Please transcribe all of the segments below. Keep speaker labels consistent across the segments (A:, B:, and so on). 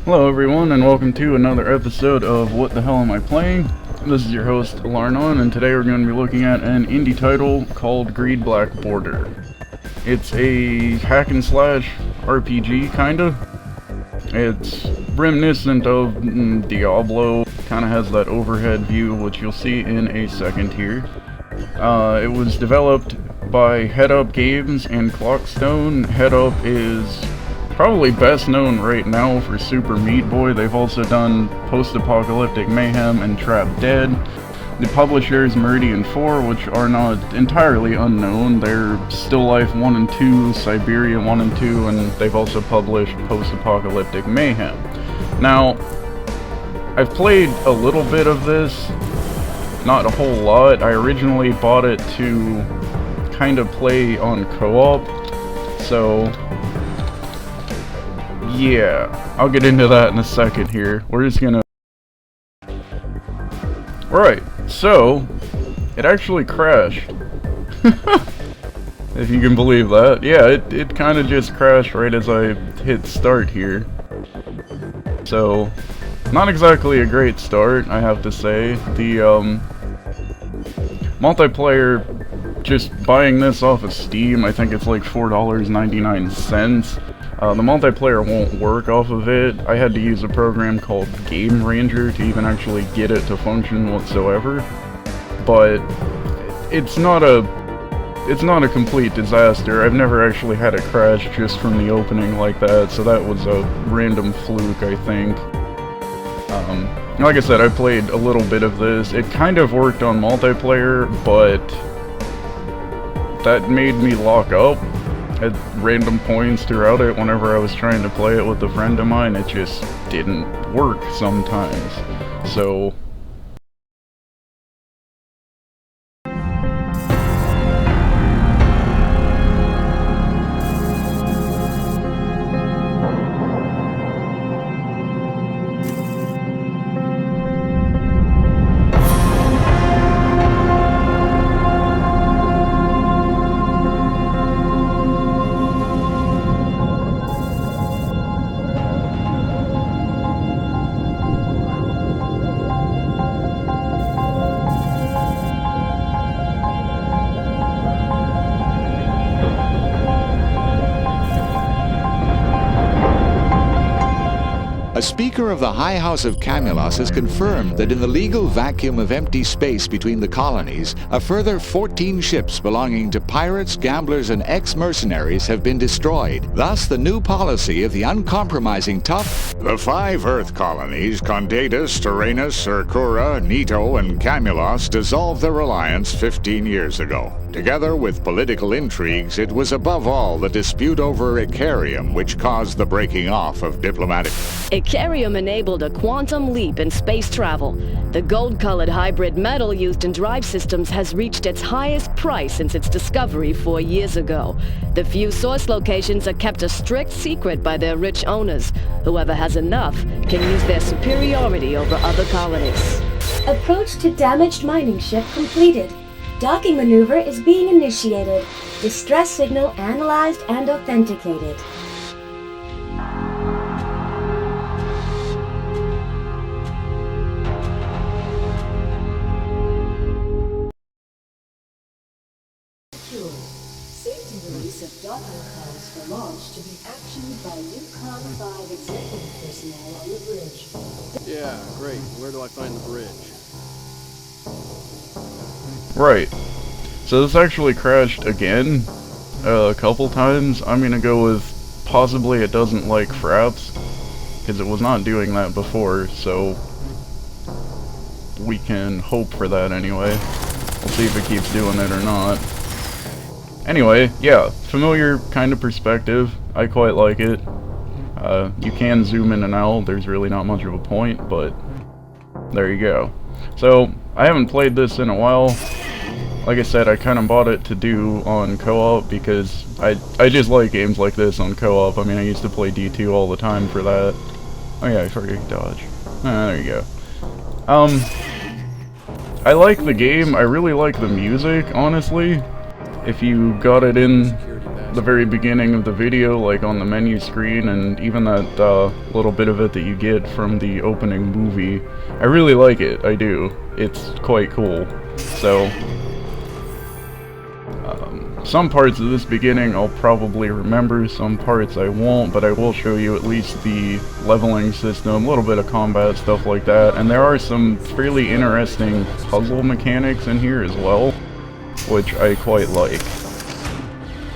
A: Hello everyone, and welcome to another episode of What the Hell Am I Playing? This is your host, Larnon, and today we're going to be looking at an indie title called Greed Black Border. It's a hack and slash RPG, kinda. It's reminiscent of Diablo, kinda has that overhead view, which you'll see in a second here. It was developed by Head Up Games and Clockstone. Head Up is probably best known right now for Super Meat Boy. They've also done Post-Apocalyptic Mayhem and Trap Dead. The publishers Meridian 4, which are not entirely unknown. They're Still Life 1 and 2, Siberia 1 and 2, and they've also published Post-Apocalyptic Mayhem. Now, I've played a little bit of this, not a whole lot. I originally bought it to kind of play on co-op, so yeah, I'll get into that in a second here. We're just gonna... Right, so, it actually crashed. If you can believe that. Yeah, it kind of just crashed right as I hit start here. So, not exactly a great start, I have to say. The, multiplayer, just buying this off of Steam, I think it's like $4.99. The multiplayer won't work off of it. I had to use a program called Game Ranger to even actually get it to function whatsoever. But it's not a complete disaster. I've never actually had it crash just from the opening like that, so that was a random fluke, I think. Like I said, I played a little bit of this. It kind of worked on multiplayer, but that made me lock up at random points throughout it. Whenever I was trying to play it with a friend of mine, it just didn't work sometimes. So
B: A speaker of the High House of Camulos has confirmed that in the legal vacuum of empty space between the colonies, a further 14 ships belonging to pirates, gamblers, and ex-mercenaries have been destroyed. Thus, the new policy of the uncompromising tough...
C: The 5 Earth colonies, Condatus, Tyrannus, Urkura, Nito, and Camulos, dissolved their alliance 15 years ago. Together with political intrigues, it was above all the dispute over Icarium which caused the breaking off of diplomatic...
D: Icarium enabled a quantum leap in space travel. The gold-colored hybrid metal used in drive systems has reached its highest price since its discovery 4 years ago. The few source locations are kept a strict secret by their rich owners. Whoever has enough can use their superiority over other colonies.
E: Approach to damaged mining ship completed. Docking maneuver is being initiated. Distress signal analyzed and authenticated.
F: Safety release of docking plans for launch to be actioned by Yukon 5 executive personnel on the bridge.
G: Yeah, great. Where do I find the bridge?
A: right. So this actually crashed again a couple times. I'm gonna go with possibly it doesn't like fraps, because it was not doing that before, so we can hope for that anyway. We'll see if it keeps doing it or not. Anyway, yeah, familiar kind of perspective. I quite like it. You can zoom in and out. There's really not much of a point, but there you go. So, I haven't played this in a while. Like I said, I kind of bought it to do on co-op because I just like games like this on co-op. I mean, I used to play D2 all the time for that. Oh yeah, I forgot to dodge. Ah, there you go. I like the game. I really like the music, honestly. If you got it in the very beginning of the video, like on the menu screen, and even that little bit of it that you get from the opening movie. I really like it, I do. It's quite cool. So, some parts of this beginning I'll probably remember, some parts I won't, but I will show you at least the leveling system, a little bit of combat, stuff like that, and there are some fairly interesting puzzle mechanics in here as well, which I quite like,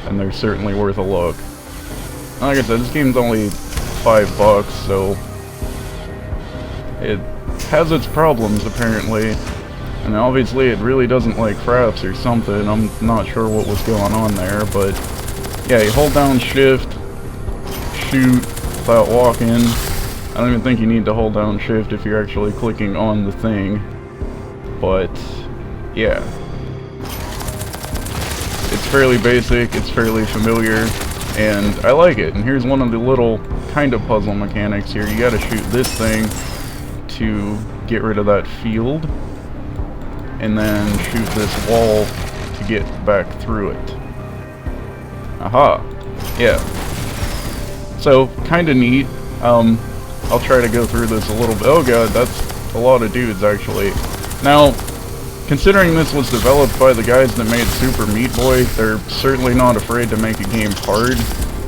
A: and they're certainly worth a look. Like I said, this game's only $5, so it has its problems apparently. And obviously it really doesn't like fraps or something. I'm not sure what was going on there, but yeah, you hold down shift, shoot without walking. I don't even think you need to hold down shift if you're actually clicking on the thing. But yeah, it's fairly basic, it's fairly familiar, and I like it. And here's one of the little kind of puzzle mechanics here. You gotta shoot this thing to get rid of that field, and then shoot this wall to get back through it. Aha! Yeah. So, kinda neat. I'll try to go through this a little bit. Oh god, that's a lot of dudes, actually. Now, considering this was developed by the guys that made Super Meat Boy, they're certainly not afraid to make a game hard.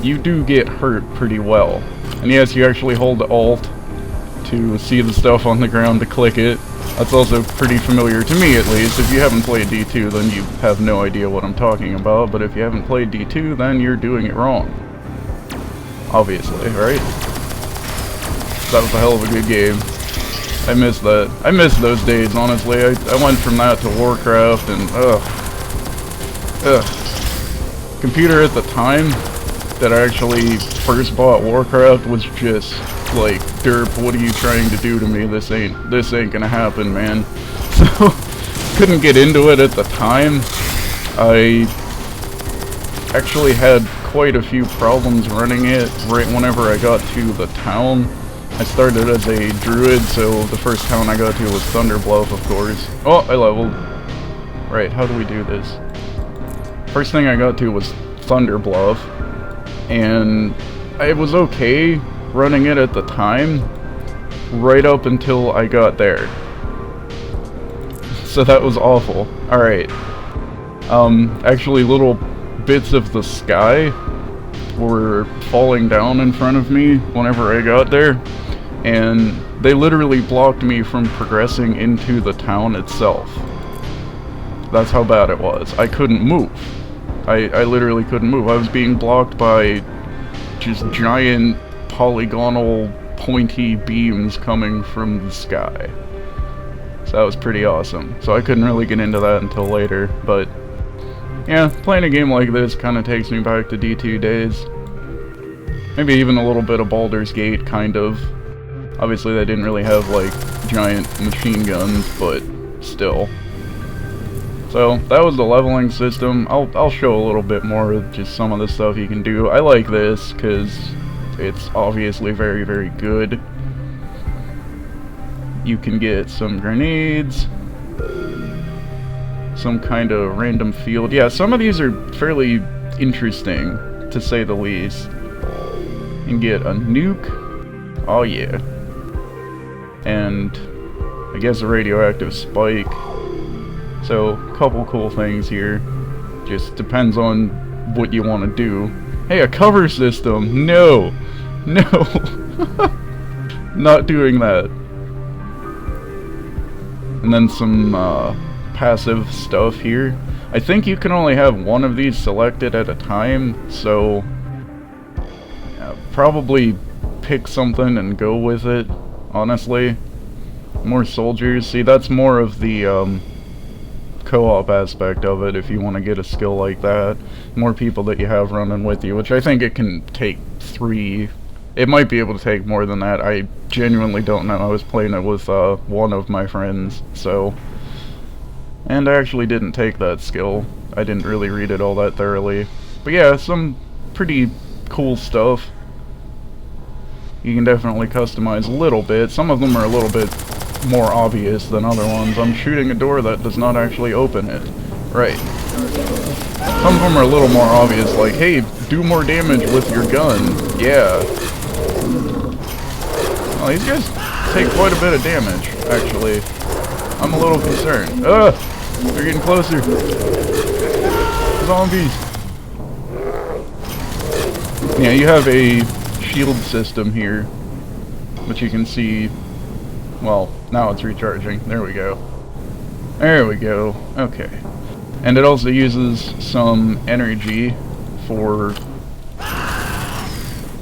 A: You do get hurt pretty well. And yes, you actually hold Alt to see the stuff on the ground to click it. That's also pretty familiar to me, at least. If you haven't played D2, then you have no idea what I'm talking about, but if you haven't played D2, then you're doing it wrong. Obviously, right? That was a hell of a good game. I miss that. I miss those days, honestly. I went from that to Warcraft, and computer at the time that I actually first bought Warcraft was just like, derp, what are you trying to do to me? This ain't gonna happen, man. So, couldn't get into it at the time. I actually had quite a few problems running it right whenever I got to the town. I started as a druid, so the first town I got to was Thunderbluff, of course. Oh, I leveled. Right, how do we do this? First thing I got to was Thunderbluff, and it was okay running it at the time, right up until I got there. So that was awful. Alright. Actually little bits of the sky were falling down in front of me whenever I got there, and they literally blocked me from progressing into the town itself. That's how bad it was. I couldn't move. I literally couldn't move. I was being blocked by just giant polygonal pointy beams coming from the sky. So that was pretty awesome. So I couldn't really get into that until later, but yeah, playing a game like this kind of takes me back to D2 days. Maybe even a little bit of Baldur's Gate, kind of. Obviously they didn't really have like giant machine guns, but still. So that was the leveling system. I'll show a little bit more of just some of the stuff you can do. I like this because it's obviously very, very good. You can get some grenades, some kind of random field. Yeah, some of these are fairly interesting, to say the least. You can get a nuke. Oh yeah. And I guess a radioactive spike. So, a couple cool things here. Just depends on what you want to do. Hey, a cover system! No! No! Not doing that. And then some passive stuff here. I think you can only have one of these selected at a time, so probably pick something and go with it, honestly. More soldiers. See, that's more of the co-op aspect of it, if you want to get a skill like that. More people that you have running with you, which I think it can take 3. It might be able to take more than that. I genuinely don't know. I was playing it with one of my friends, so... And I actually didn't take that skill. I didn't really read it all that thoroughly. But yeah, some pretty cool stuff. You can definitely customize a little bit. Some of them are a little bit more obvious than other ones. I'm shooting a door that does not actually open it. Right. Some of them are a little more obvious, like, hey, do more damage with your gun. Yeah. Well, these guys take quite a bit of damage, actually. I'm a little concerned. Ugh! They're getting closer. Zombies. Yeah, you have a shield system here, which you can see. Well, now it's recharging. There we go. There we go. Okay. And it also uses some energy for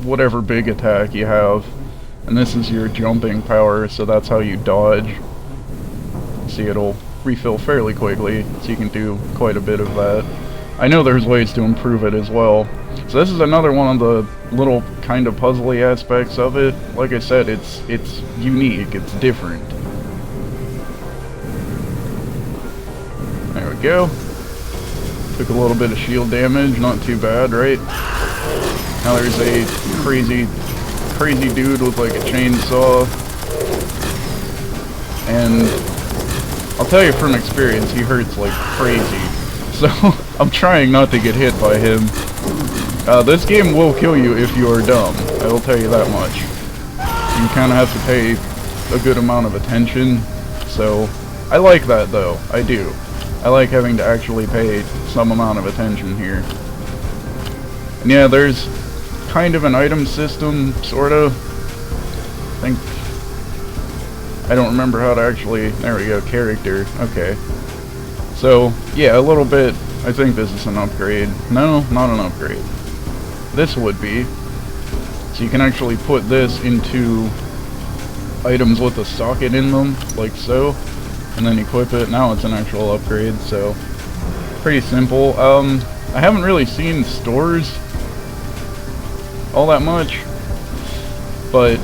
A: whatever big attack you have. And this is your jumping power, so that's how you dodge. See, it'll refill fairly quickly, so you can do quite a bit of that. I know there's ways to improve it as well. So this is another one of the little kind of puzzly aspects of it. Like I said, it's unique, it's different. There we go. Took a little bit of shield damage, not too bad, right? Now there's a crazy dude with like a chainsaw. And I'll tell you from experience, he hurts like crazy. So I'm trying not to get hit by him. This game will kill you if you are dumb, I will tell you that much. You kind of have to pay a good amount of attention, so I like that though, I do. I like having to actually pay some amount of attention here. And yeah, there's kind of an item system, sort of. I don't remember how to actually, there we go, character, okay. So, yeah, a little bit, I think this is an upgrade. No, not an upgrade. This would be. So you can actually put this into items with a socket in them, like so. And then equip it. Now it's an actual upgrade, so pretty simple. I haven't really seen stores all that much, but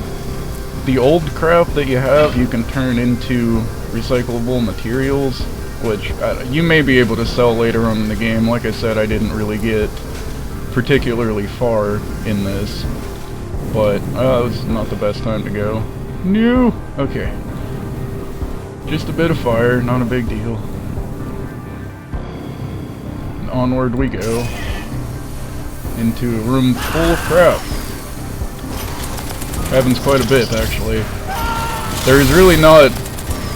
A: the old crap that you have, you can turn into recyclable materials, which you may be able to sell later on in the game. Like I said, I didn't really get particularly far in this, but this is not the best time to go. No! Okay. Just a bit of fire, not a big deal. And onward we go. Into a room full of crap. Happens quite a bit, actually. There is really not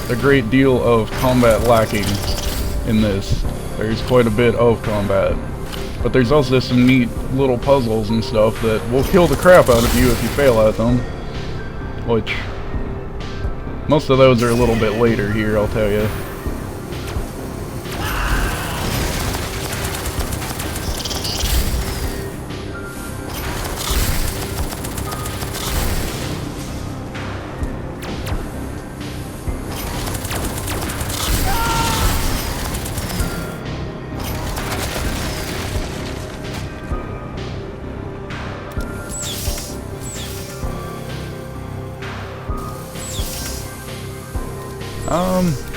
A: a great deal of combat lacking in this. There's quite a bit of combat. But there's also some neat little puzzles and stuff that will kill the crap out of you if you fail at them. Which, most of those are a little bit later here, I'll tell you.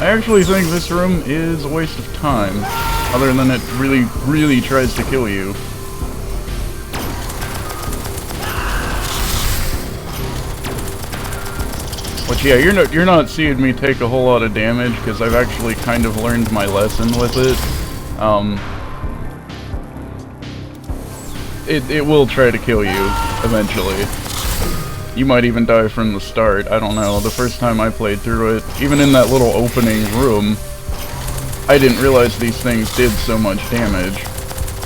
A: I actually think this room is a waste of time, other than it really tries to kill you. Which, yeah, you're not seeing me take a whole lot of damage, because I've actually kind of learned my lesson with it. It will try to kill you, eventually. You might even die from the start, I don't know. The first time I played through it, even in that little opening room, I didn't realize these things did so much damage.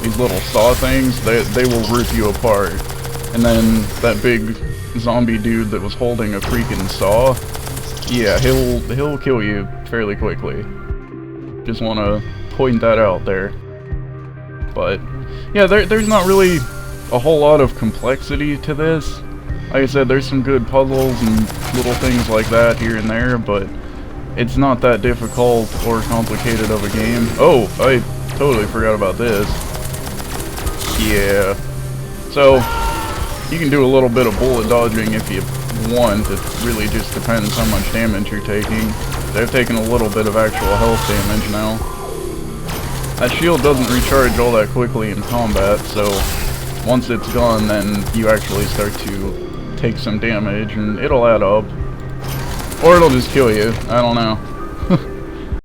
A: These little saw things, they will rip you apart. And then that big zombie dude that was holding a freaking saw, yeah, he'll kill you fairly quickly. Just want to point that out there. But, yeah, there's not really a whole lot of complexity to this. Like I said, there's some good puzzles and little things like that here and there, but it's not that difficult or complicated of a game. Oh, I totally forgot about this. Yeah. So, you can do a little bit of bullet dodging if you want. It really just depends how much damage you're taking. They've taken a little bit of actual health damage now. That shield doesn't recharge all that quickly in combat, so once it's gone, then you actually start to take some damage, and it'll add up. Or it'll just kill you, I don't know.